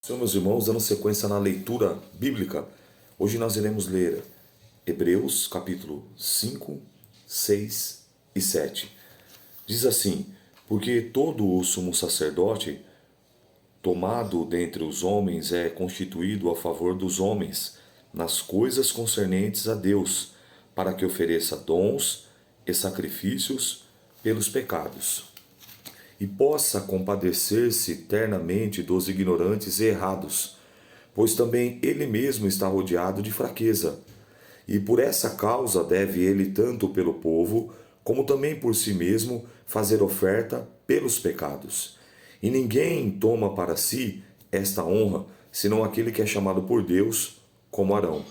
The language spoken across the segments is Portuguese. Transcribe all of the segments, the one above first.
Senhor, meus irmãos, dando sequência na leitura bíblica, hoje nós iremos ler Hebreus capítulo 5, 6 e 7. Diz assim: porque todo o sumo sacerdote tomado dentre os homens é constituído a favor dos homens, nas coisas concernentes a Deus, para que ofereça dons e sacrifícios pelos pecados, e possa compadecer-se eternamente dos ignorantes e errados, pois também ele mesmo está rodeado de fraqueza. E por essa causa deve ele, tanto pelo povo, como também por si mesmo, fazer oferta pelos pecados. E ninguém toma para si esta honra, senão aquele que é chamado por Deus, como Arão.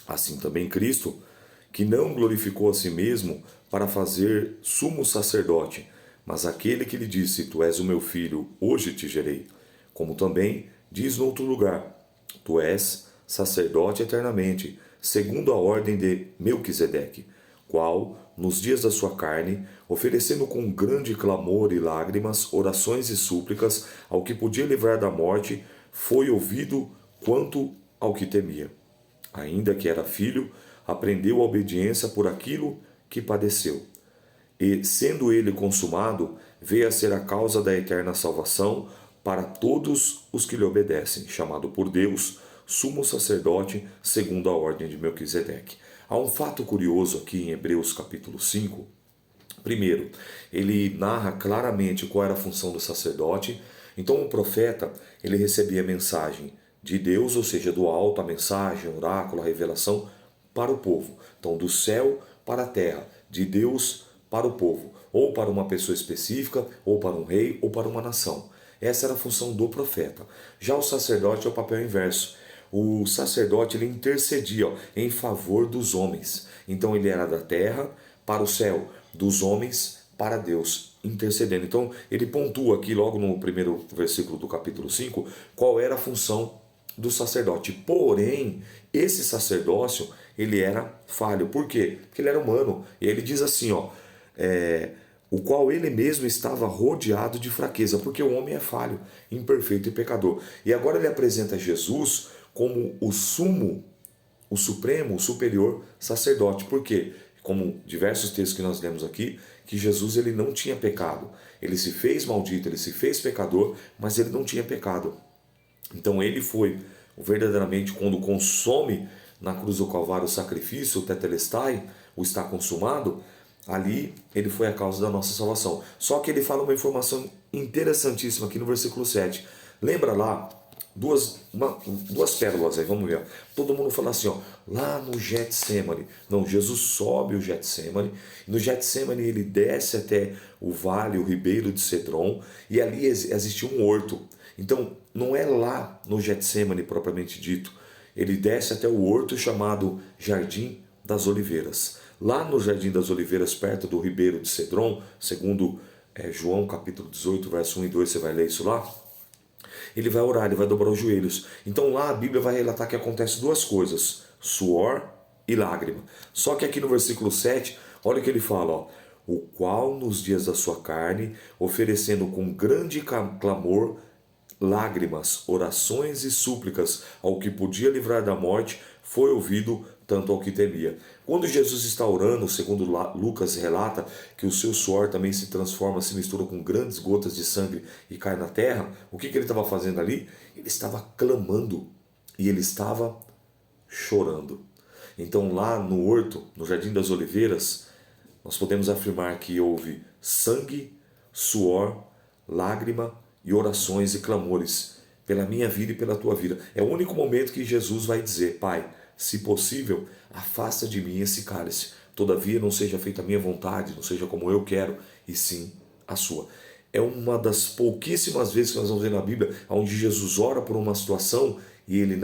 Assim também Cristo, que não glorificou a si mesmo para fazer sumo sacerdote, mas aquele que lhe disse: Tu és o meu filho, hoje te gerei. Como também diz no outro lugar: Tu és sacerdote eternamente, segundo a ordem de Melquisedeque, qual, nos dias da sua carne, oferecendo com grande clamor e lágrimas, orações e súplicas ao que podia livrar da morte, foi ouvido quanto ao que temia. Ainda que era filho, aprendeu a obediência por aquilo que padeceu. E, sendo ele consumado, veio a ser a causa da eterna salvação para todos os que lhe obedecem, chamado por Deus, sumo sacerdote, segundo a ordem de Melquisedeque. Há um fato curioso aqui em Hebreus capítulo 5. Primeiro, ele narra claramente qual era a função do sacerdote. Então o profeta, ele recebia a mensagem de Deus, ou seja, do alto, a mensagem, o oráculo, a revelação para o povo. Então do céu para a terra, de Deus para o povo, ou para uma pessoa específica, ou para um rei, ou para uma nação. Essa era a função do profeta. Já o sacerdote é o papel inverso. O sacerdote ele intercedia em favor dos homens. Então ele era da terra para o céu, dos homens para Deus, intercedendo. Então ele pontua aqui logo no primeiro versículo do capítulo 5 qual era a função do sacerdote. Porém, esse sacerdócio ele era falho. Por quê? Porque ele era humano. E ele diz assim, o qual ele mesmo estava rodeado de fraqueza, porque o homem é falho, imperfeito e pecador. E agora ele apresenta Jesus como o sumo, o supremo, o superior sacerdote. Por quê? Como diversos textos que nós lemos aqui, que Jesus ele não tinha pecado. Ele se fez maldito, ele se fez pecador, mas ele não tinha pecado. Então ele foi verdadeiramente, quando consome na cruz do Calvário o sacrifício, o tetelestai, o está consumado, ali ele foi a causa da nossa salvação. Só que ele fala uma informação interessantíssima aqui no versículo 7. Lembra lá, duas pérolas aí, vamos ver. Todo mundo fala assim, lá no Getsemane. Não, Jesus sobe o Getsemane. No Getsemane ele desce até o vale, o ribeiro de Cedron, e ali existia um horto. Então, não é lá no Getsemane propriamente dito. Ele desce até o horto chamado Jardim das Oliveiras. Lá no Jardim das Oliveiras, perto do ribeiro de Cedron, segundo João capítulo 18, verso 1 e 2, você vai ler isso lá. Ele vai orar, ele vai dobrar os joelhos. Então lá a Bíblia vai relatar que acontece duas coisas: suor e lágrima. Só que aqui no versículo 7, olha o que ele fala, o qual nos dias da sua carne, oferecendo com grande clamor, lágrimas, orações e súplicas ao que podia livrar da morte, foi ouvido tanto ao que temia. Quando Jesus está orando, segundo Lucas relata que o seu suor também se transforma, se mistura com grandes gotas de sangue e cai na terra, o que ele estava fazendo ali? Ele estava clamando e ele estava chorando. Então lá no horto, no Jardim das Oliveiras, nós podemos afirmar que houve sangue, suor, lágrima e orações e clamores pela minha vida e pela tua vida. É o único momento que Jesus vai dizer: Pai, se possível, afasta de mim esse cálice. Todavia não seja feita a minha vontade, não seja como eu quero, e sim a sua. É uma das pouquíssimas vezes que nós vamos ver na Bíblia onde Jesus ora por uma situação e ele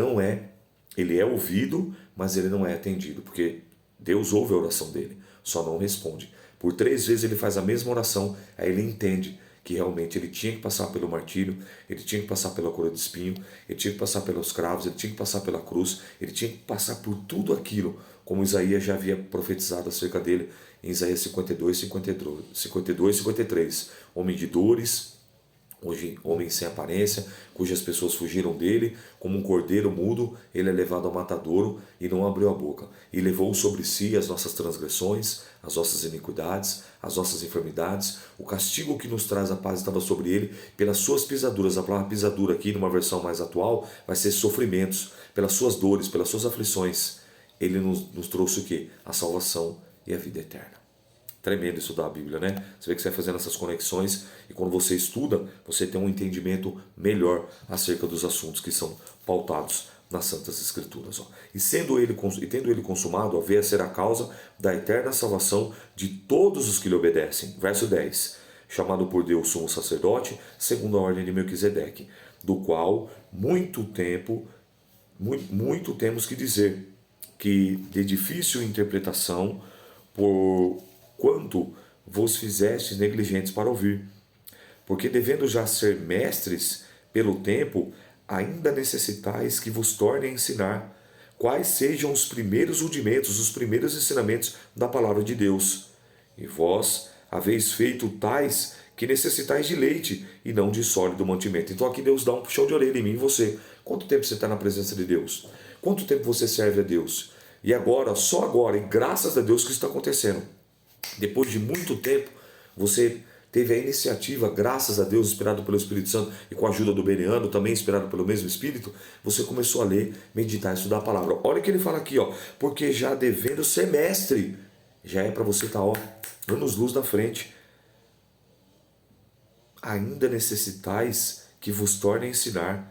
é ouvido, mas ele não é atendido, porque Deus ouve a oração dele, só não responde. Por 3 vezes ele faz a mesma oração, aí ele entende que realmente ele tinha que passar pelo martírio, ele tinha que passar pela coroa de espinho, ele tinha que passar pelos cravos, ele tinha que passar pela cruz, ele tinha que passar por tudo aquilo, como Isaías já havia profetizado acerca dele em Isaías 52, 53. Homem de dores, Hoje, homem sem aparência, cujas pessoas fugiram dele, como um cordeiro mudo, ele é levado ao matadouro e não abriu a boca. E levou sobre si as nossas transgressões, as nossas iniquidades, as nossas enfermidades. O castigo que nos traz a paz estava sobre ele, pelas suas pisaduras. A palavra pisadura aqui, numa versão mais atual, vai ser sofrimentos. Pelas suas dores, pelas suas aflições, ele nos trouxe o quê? A salvação e a vida eterna. Tremendo isso da Bíblia, né? Você vê que você vai fazendo essas conexões e quando você estuda, você tem um entendimento melhor acerca dos assuntos que são pautados nas Santas Escrituras. Ó. E tendo ele consumado, a veia ser a causa da eterna salvação de todos os que lhe obedecem. Verso 10. Chamado por Deus sumo sacerdote, segundo a ordem de Melquisedeque, do qual muito temos que dizer, que de difícil interpretação, por quanto vos fizestes negligentes para ouvir. Porque devendo já ser mestres pelo tempo, ainda necessitais que vos torne a ensinar quais sejam os primeiros rudimentos, os primeiros ensinamentos da palavra de Deus. E vós haveis feito tais que necessitais de leite e não de sólido mantimento. Então aqui Deus dá um puxão de orelha em mim e você. Quanto tempo você está na presença de Deus? Quanto tempo você serve a Deus? E agora, só agora, e graças a Deus que isso está acontecendo. Depois de muito tempo, você teve a iniciativa, graças a Deus, inspirado pelo Espírito Santo e com a ajuda do Bereano, também inspirado pelo mesmo Espírito, você começou a ler, meditar e estudar a palavra. Olha o que ele fala aqui, ó, porque já devendo ser mestre, já é para você estar, ó, anos-luz na frente. Ainda necessitais que vos torne a ensinar,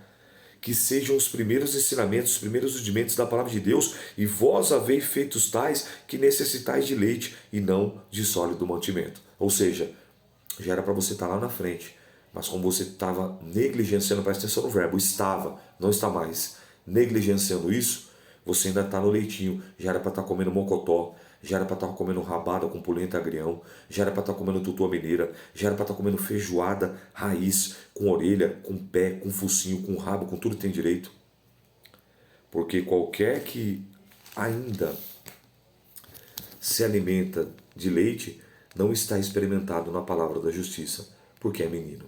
que sejam os primeiros ensinamentos, os primeiros rudimentos da palavra de Deus, e vós haveis feitos tais que necessitais de leite e não de sólido mantimento. Ou seja, já era para você estar lá na frente, mas como você estava negligenciando, presta atenção no verbo, estava, não está mais, negligenciando isso, você ainda está no leitinho, já era para estar comendo mocotó, já era para estar comendo rabada com polenta agrião, já era para estar comendo tutua mineira, já era para estar comendo feijoada raiz, com orelha, com pé, com focinho, com rabo, com tudo que tem direito. Porque qualquer que ainda se alimenta de leite não está experimentado na palavra da justiça, porque é menino.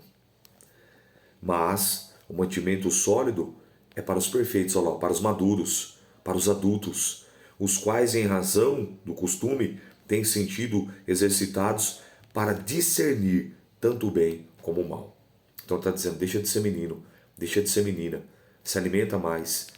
Mas o mantimento sólido é para os perfeitos, olha lá, para os maduros, para os adultos, os quais, em razão do costume, têm sentido exercitados para discernir tanto o bem como o mal. Então está dizendo, deixa de ser menino, deixa de ser menina, se alimenta mais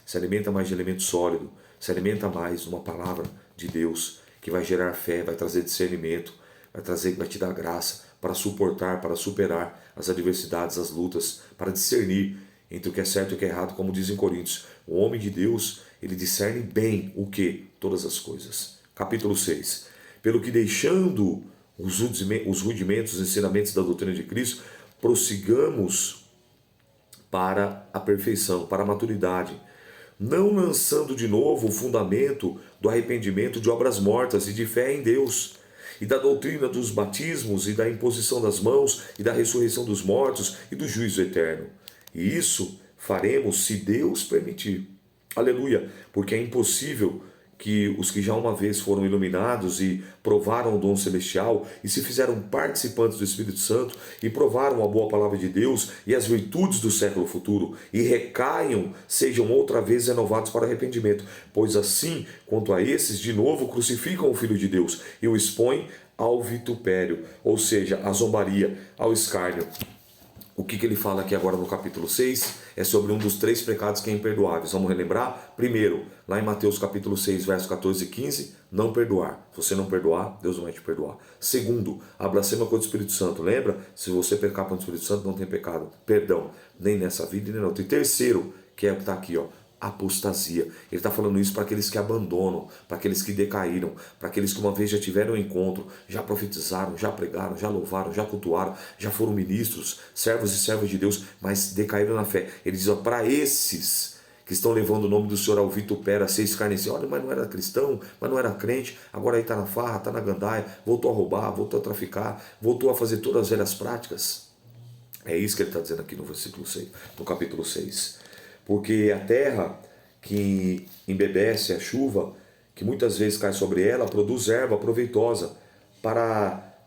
de alimento sólido, se alimenta mais de uma palavra de Deus, que vai gerar fé, vai trazer discernimento, vai te dar graça para suportar, para superar as adversidades, as lutas, para discernir entre o que é certo e o que é errado, como diz em Coríntios. O homem de Deus, ele discerne bem o que? Todas as coisas. Capítulo 6. Pelo que deixando os rudimentos, os ensinamentos da doutrina de Cristo, prossigamos para a perfeição, para a maturidade, não lançando de novo o fundamento do arrependimento de obras mortas e de fé em Deus, e da doutrina dos batismos e da imposição das mãos e da ressurreição dos mortos e do juízo eterno. E isso faremos se Deus permitir. Aleluia, porque é impossível que os que já uma vez foram iluminados e provaram o dom celestial e se fizeram participantes do Espírito Santo e provaram a boa palavra de Deus e as virtudes do século futuro e recaiam, sejam outra vez renovados para arrependimento, pois assim, quanto a esses, de novo crucificam o Filho de Deus e o expõem ao vitupério, ou seja, à zombaria, ao escárnio. O que ele fala aqui agora no capítulo 6 é sobre um dos 3 pecados que é imperdoáveis. Vamos relembrar? Primeiro, lá em Mateus capítulo 6, versos 14 e 15, não perdoar. Se você não perdoar, Deus não vai te perdoar. Segundo, a blasfêmia contra o Espírito Santo. Lembra? Se você pecar contra o Espírito Santo, não tem pecado. Perdão, nem nessa vida, nem na outra. E terceiro, que é o que está aqui, ó, apostasia. Ele está falando isso para aqueles que abandonam, para aqueles que decaíram, para aqueles que uma vez já tiveram um encontro, já profetizaram, já pregaram, já louvaram, já cultuaram, já foram ministros, servos e servas de Deus, mas decaíram na fé. Ele diz, para esses que estão levando o nome do Senhor ao vitupério, a ser escarnecido, olha, mas não era cristão, mas não era crente, agora aí está na farra, está na gandaia, voltou a roubar, voltou a traficar, voltou a fazer todas as velhas práticas. É isso que ele está dizendo aqui no versículo 6, no capítulo 6. Porque a terra que embebece a chuva, que muitas vezes cai sobre ela, produz erva proveitosa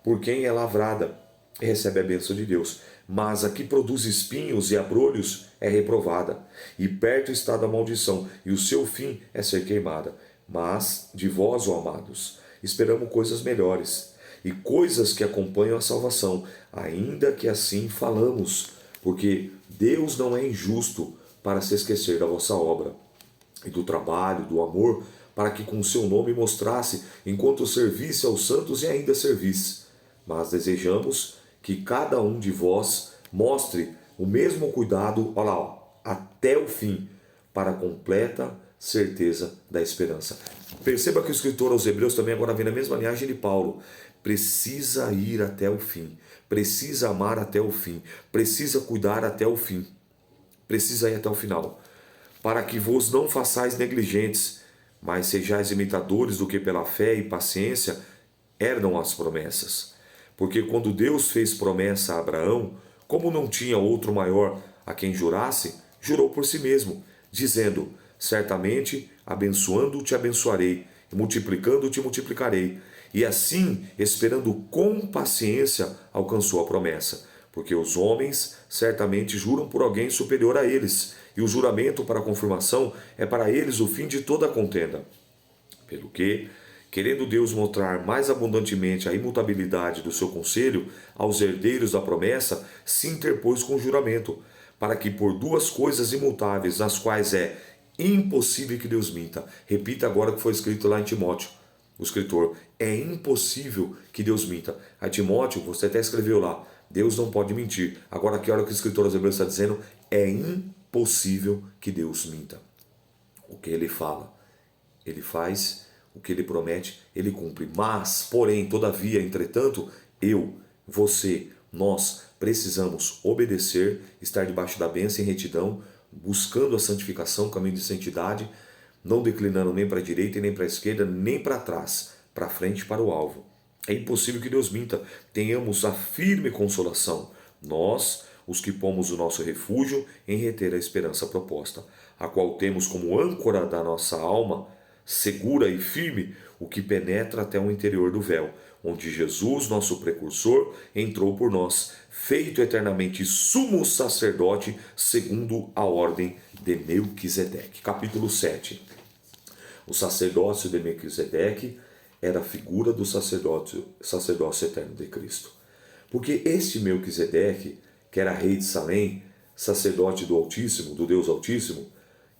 por quem é lavrada e recebe a bênção de Deus. mas a que produz espinhos e abrolhos é reprovada, e perto está da maldição, e o seu fim é ser queimada. Mas de vós, ó amados, esperamos coisas melhores, e coisas que acompanham a salvação, ainda que assim falamos, porque Deus não é injusto para se esquecer da vossa obra, e do trabalho, do amor, para que com o seu nome mostrasse, enquanto servisse aos santos e ainda servis. Mas desejamos que cada um de vós mostre o mesmo cuidado, olha lá, ó, até o fim, para a completa certeza da esperança. Perceba que o escritor aos Hebreus também agora vem na mesma linhagem de Paulo. Precisa ir até o fim, precisa amar até o fim, precisa cuidar até o fim, precisa ir até o final, para que vos não façais negligentes, mas sejais imitadores do que pela fé e paciência herdam as promessas. Porque quando Deus fez promessa a Abraão, como não tinha outro maior a quem jurasse, jurou por si mesmo, dizendo: certamente, abençoando-te abençoarei, e multiplicando-te multiplicarei. E assim, esperando com paciência, alcançou a promessa. Porque os homens certamente juram por alguém superior a eles, e o juramento para a confirmação é para eles o fim de toda a contenda. Pelo que, querendo Deus mostrar mais abundantemente a imutabilidade do seu conselho aos herdeiros da promessa, se interpôs com o juramento, para que por duas coisas imutáveis, nas quais é impossível que Deus minta. Repita agora o que foi escrito lá em Timóteo. O escritor: é impossível que Deus minta. A Timóteo, você até escreveu lá: Deus não pode mentir. Agora aqui olha o que o escritor aos Hebreus está dizendo: é impossível que Deus minta. O que ele fala, ele faz. O que ele promete, ele cumpre. Mas, porém, todavia, entretanto, eu, você, nós precisamos obedecer, estar debaixo da bênção em retidão, buscando a santificação, caminho de santidade, não declinando nem para a direita, nem para a esquerda, nem para trás, para frente, para o alvo. É impossível que Deus minta. Tenhamos a firme consolação, nós, os que pomos o nosso refúgio em reter a esperança proposta, a qual temos como âncora da nossa alma, segura e firme, o que penetra até o interior do véu, onde Jesus, nosso precursor, entrou por nós, feito eternamente sumo sacerdote, segundo a ordem de Melquisedeque. Capítulo 7. O sacerdócio de Melquisedeque era a figura do sacerdócio eterno de Cristo. Porque este Melquisedeque, que era rei de Salém, sacerdote do Altíssimo, do Deus Altíssimo,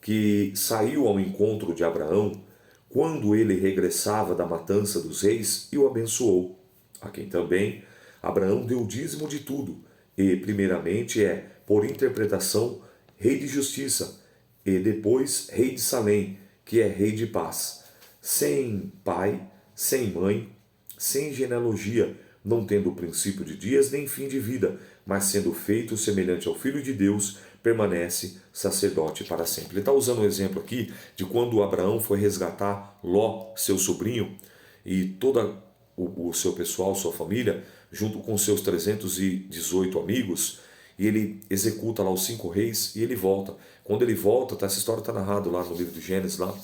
que saiu ao encontro de Abraão, quando ele regressava da matança dos reis, e o abençoou, a quem também Abraão deu o dízimo de tudo, e primeiramente por interpretação, rei de justiça, e depois rei de Salém, que é rei de paz, sem pai, sem mãe, sem genealogia, não tendo princípio de dias nem fim de vida, mas sendo feito semelhante ao Filho de Deus, permanece sacerdote para sempre. Ele está usando um exemplo aqui de quando Abraão foi resgatar Ló, seu sobrinho, e todo o seu pessoal, sua família, junto com seus 318 amigos, e ele executa lá os 5 reis e ele volta. Quando ele volta, essa história está narrada lá no livro de Gênesis, lá,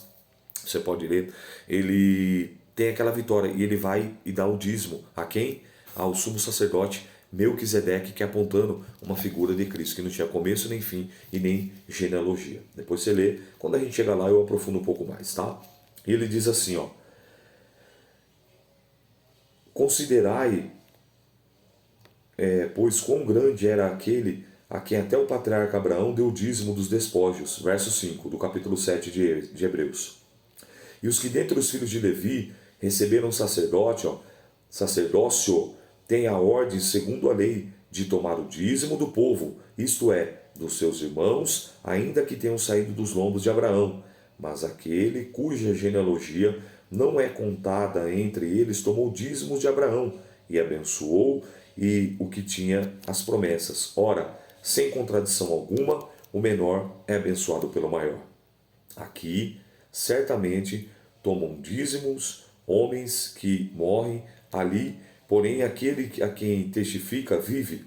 você pode ler, ele tem aquela vitória e ele vai e dá o dízimo a quem? Ao sumo sacerdote Melquisedeque, que é apontando uma figura de Cristo, que não tinha começo nem fim e nem genealogia. Depois você lê, quando a gente chega lá eu aprofundo um pouco mais, tá? E ele diz assim, ó: considerai, pois quão grande era aquele a quem até o patriarca Abraão deu o dízimo dos despojos, verso 5 do capítulo 7 de Hebreus. E os que dentre os filhos de Levi receberam sacerdócio, têm a ordem, segundo a lei, de tomar o dízimo do povo, isto é, dos seus irmãos, ainda que tenham saído dos lombos de Abraão. Mas aquele cuja genealogia não é contada entre eles tomou dízimos de Abraão, e abençoou e o que tinha as promessas. Ora, sem contradição alguma, o menor é abençoado pelo maior. Aqui, certamente, tomam dízimos homens que morrem ali, porém aquele a quem testifica vive,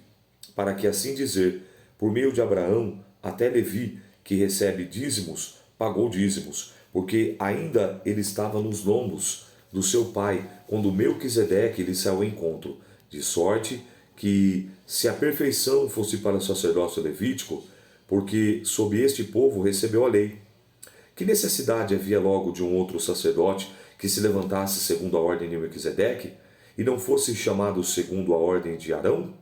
para que assim dizer, por meio de Abraão, até Levi, que recebe dízimos, pagou dízimos, porque ainda ele estava nos lombos do seu pai, quando Melquisedeque lhe saiu ao encontro, de sorte que se a perfeição fosse para o sacerdócio levítico, porque sob este povo recebeu a lei. Que necessidade havia logo de um outro sacerdote que se levantasse segundo a ordem de Melquisedeque e não fosse chamado segundo a ordem de Arão?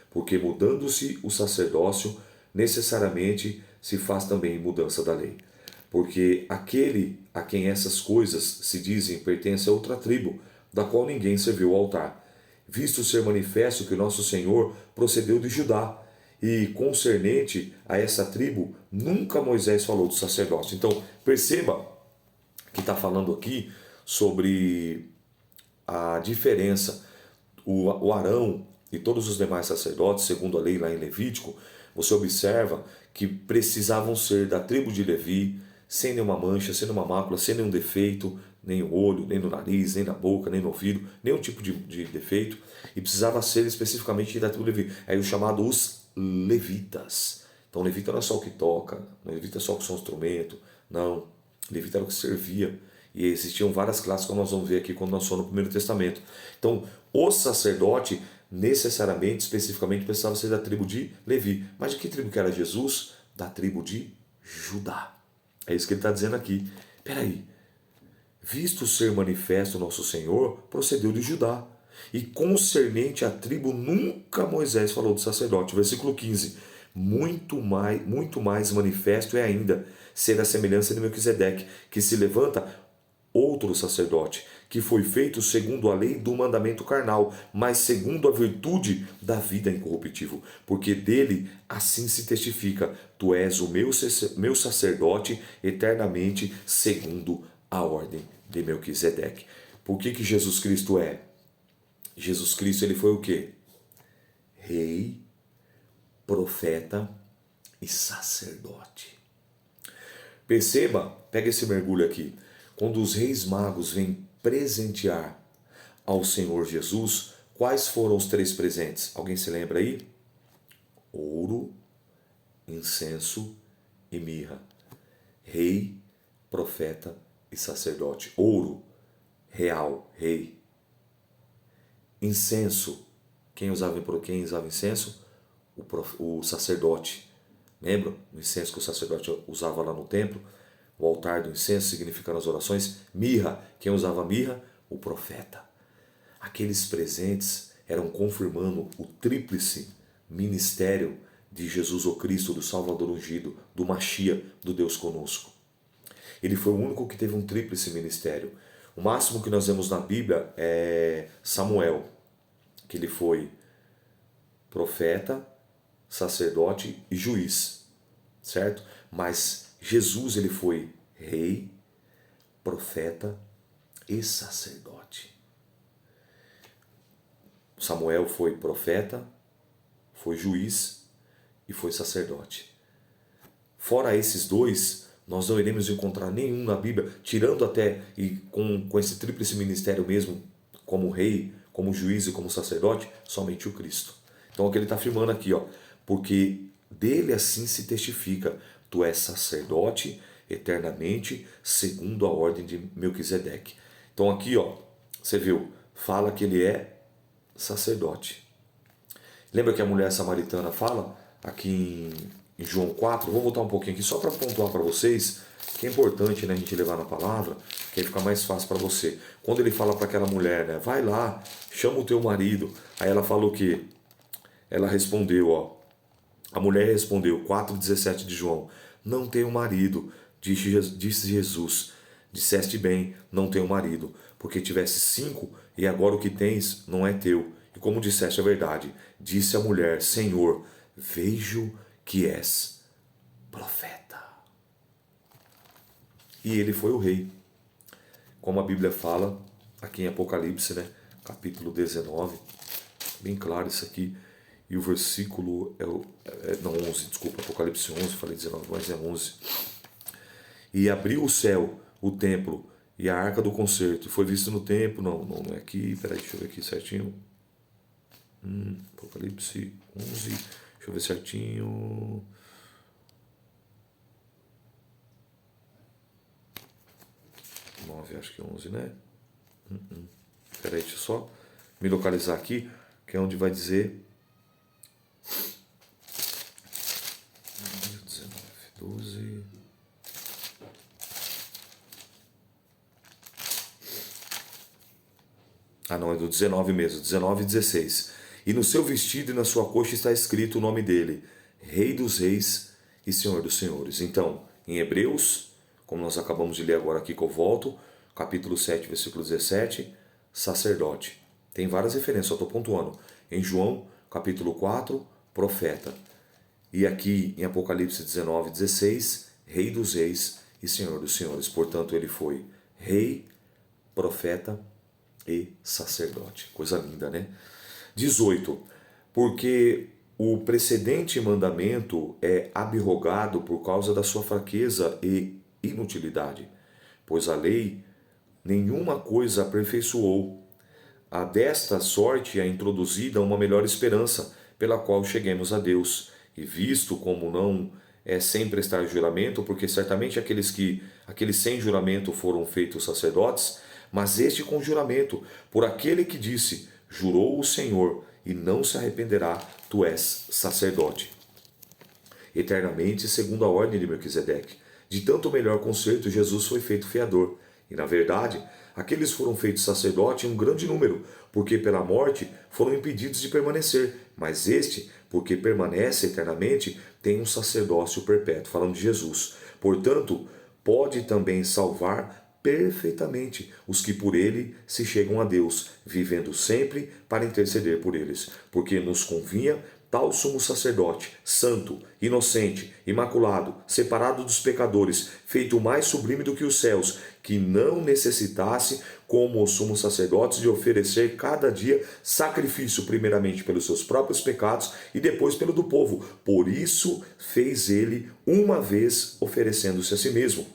Porque mudando-se o sacerdócio, necessariamente se faz também mudança da lei. Porque aquele a quem essas coisas se dizem pertence a outra tribo, da qual ninguém serviu ao altar, visto ser manifesto que nosso Senhor procedeu de Judá, e concernente a essa tribo, nunca Moisés falou do sacerdócio. Então, perceba que está falando aqui sobre a diferença. O Arão e todos os demais sacerdotes, segundo a lei lá em Levítico, você observa que precisavam ser da tribo de Levi, sem nenhuma mancha, sem nenhuma mácula, sem nenhum defeito, nem no olho, nem no nariz, nem na boca, nem no ouvido, nenhum tipo de defeito, e precisava ser especificamente da tribo de Levi. Aí o chamado os levitas. Então levita não é só o que toca, não levita é só o que são instrumento, não, levita era o que servia. E existiam várias classes, como nós vamos ver aqui quando nós somos no Primeiro Testamento. Então, o sacerdote, necessariamente, especificamente, precisava ser da tribo de Levi. Mas de que tribo que era Jesus? Da tribo de Judá. É isso que ele está dizendo aqui. Peraí, visto ser manifesto nosso Senhor, procedeu de Judá. E concernente à tribo, nunca Moisés falou do sacerdote. Versículo 15. Muito mais manifesto é ainda ser a semelhança de Melquisedeque, que se levanta outro sacerdote, que foi feito segundo a lei do mandamento carnal, mas segundo a virtude da vida incorruptível. Porque dele assim se testifica: tu és o meu sacerdote eternamente, segundo a ordem de Melquisedeque. Por que Jesus Cristo é? Jesus Cristo, ele foi o quê? Rei, profeta e sacerdote. Perceba, pega esse mergulho aqui. Quando os reis magos vêm presentear ao Senhor Jesus, quais foram os 3 presentes? Alguém se lembra aí? Ouro, incenso e mirra. Rei, profeta e sacerdote. Ouro, real, rei. Incenso, quem usava incenso? O sacerdote. Lembra? O incenso que o sacerdote usava lá no templo? O altar do incenso, significando as orações. Mirra, quem usava mirra? O profeta. Aqueles presentes eram confirmando o tríplice ministério de Jesus o Cristo, do Salvador ungido, do Machia, do Deus conosco. Ele foi o único que teve um tríplice ministério. O máximo que nós vemos na Bíblia é Samuel, que ele foi profeta, sacerdote e juiz, certo? Mas Jesus, ele foi rei, profeta e sacerdote. Samuel foi profeta, foi juiz e foi sacerdote. Fora esses 2, nós não iremos encontrar nenhum na Bíblia, tirando até, e com esse tríplice ministério mesmo, como rei, como juiz e como sacerdote, somente o Cristo. Então o que ele está afirmando aqui, ó, porque dele assim se testifica: tu és sacerdote eternamente, segundo a ordem de Melquisedeque. Então aqui, ó, você viu, fala que ele é sacerdote. Lembra que a mulher samaritana fala aqui em João 4? Vou voltar um pouquinho aqui só para pontuar para vocês que é importante, né, a gente levar na palavra, que aí fica mais fácil para você. Quando ele fala para aquela mulher, né, vai lá, chama o teu marido. Aí ela fala o quê? Ela respondeu, ó, a mulher respondeu, 4,17 de João: não tenho marido. Disse Jesus: disseste bem, não tenho marido, porque tivesse 5 e agora o que tens não é teu. E como disseste a verdade. Disse a mulher: Senhor, vejo que és profeta. E ele foi o rei. Como a Bíblia fala aqui em Apocalipse, né, capítulo 19, bem claro isso aqui. E o versículo não, 11, desculpa, Apocalipse 11, falei 19, mas é 11. E abriu o céu, o templo, e a arca do concerto, e foi visto no templo, não é aqui, peraí, deixa eu ver aqui certinho. Apocalipse 11, deixa eu ver certinho. Acho que 11, né? Peraí, deixa eu só me localizar aqui, que é onde vai dizer 19, 12. Ah, não, é do 19 mesmo, 19 e 16. E no seu vestido e na sua coxa está escrito o nome dele, Rei dos Reis e Senhor dos Senhores. Então, em Hebreus, como nós acabamos de ler agora aqui que eu volto, capítulo 7, versículo 17, sacerdote. Tem várias referências, só estou pontuando. Em João, capítulo 4, profeta. E aqui em Apocalipse 19, 16, Rei dos Reis e Senhor dos Senhores. Portanto, ele foi rei, profeta e sacerdote. Coisa linda, né? 18. Porque o precedente mandamento é abrogado por causa da sua fraqueza e inutilidade, pois a lei nenhuma coisa aperfeiçoou. A desta sorte é introduzida uma melhor esperança, pela qual cheguemos a Deus. E visto como não é sem prestar juramento, porque certamente aqueles sem juramento foram feitos sacerdotes, mas este com juramento, por aquele que disse, jurou o Senhor, e não se arrependerá, tu és sacerdote eternamente, segundo a ordem de Melquisedeque. De tanto melhor concerto, Jesus foi feito fiador. E, na verdade, aqueles foram feitos sacerdote em um grande número, porque pela morte foram impedidos de permanecer. Mas este, porque permanece eternamente, tem um sacerdócio perpétuo, falando de Jesus. Portanto, pode também salvar perfeitamente os que por ele se chegam a Deus, vivendo sempre para interceder por eles, porque nos convinha tal sumo sacerdote, santo, inocente, imaculado, separado dos pecadores, feito mais sublime do que os céus, que não necessitasse, como os sumos sacerdotes, de oferecer cada dia sacrifício, primeiramente pelos seus próprios pecados e depois pelo do povo. Por isso fez ele uma vez, oferecendo-se a si mesmo.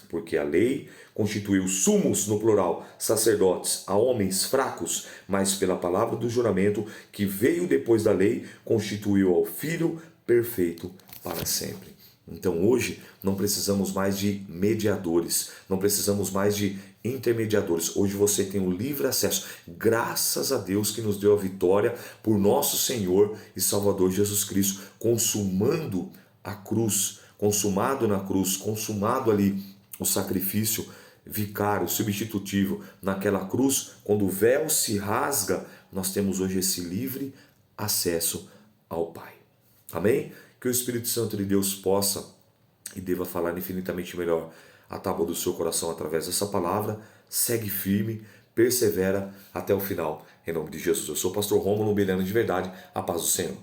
Porque a lei constituiu sumos, no plural, sacerdotes, a homens fracos, mas pela palavra do juramento, que veio depois da lei, constituiu ao Filho perfeito para sempre. Então hoje não precisamos mais de mediadores, não precisamos mais de intermediadores. Hoje você tem o livre acesso, graças a Deus que nos deu a vitória por nosso Senhor e Salvador Jesus Cristo, consumando a cruz, consumado na cruz, consumado ali o sacrifício vicário, substitutivo naquela cruz. Quando o véu se rasga, nós temos hoje esse livre acesso ao Pai. Amém? Que o Espírito Santo de Deus possa e deva falar infinitamente melhor a tábua do seu coração através dessa palavra. Segue firme, persevera até o final. Em nome de Jesus. Eu sou o pastor Rômulo Beliano de verdade. A paz do Senhor.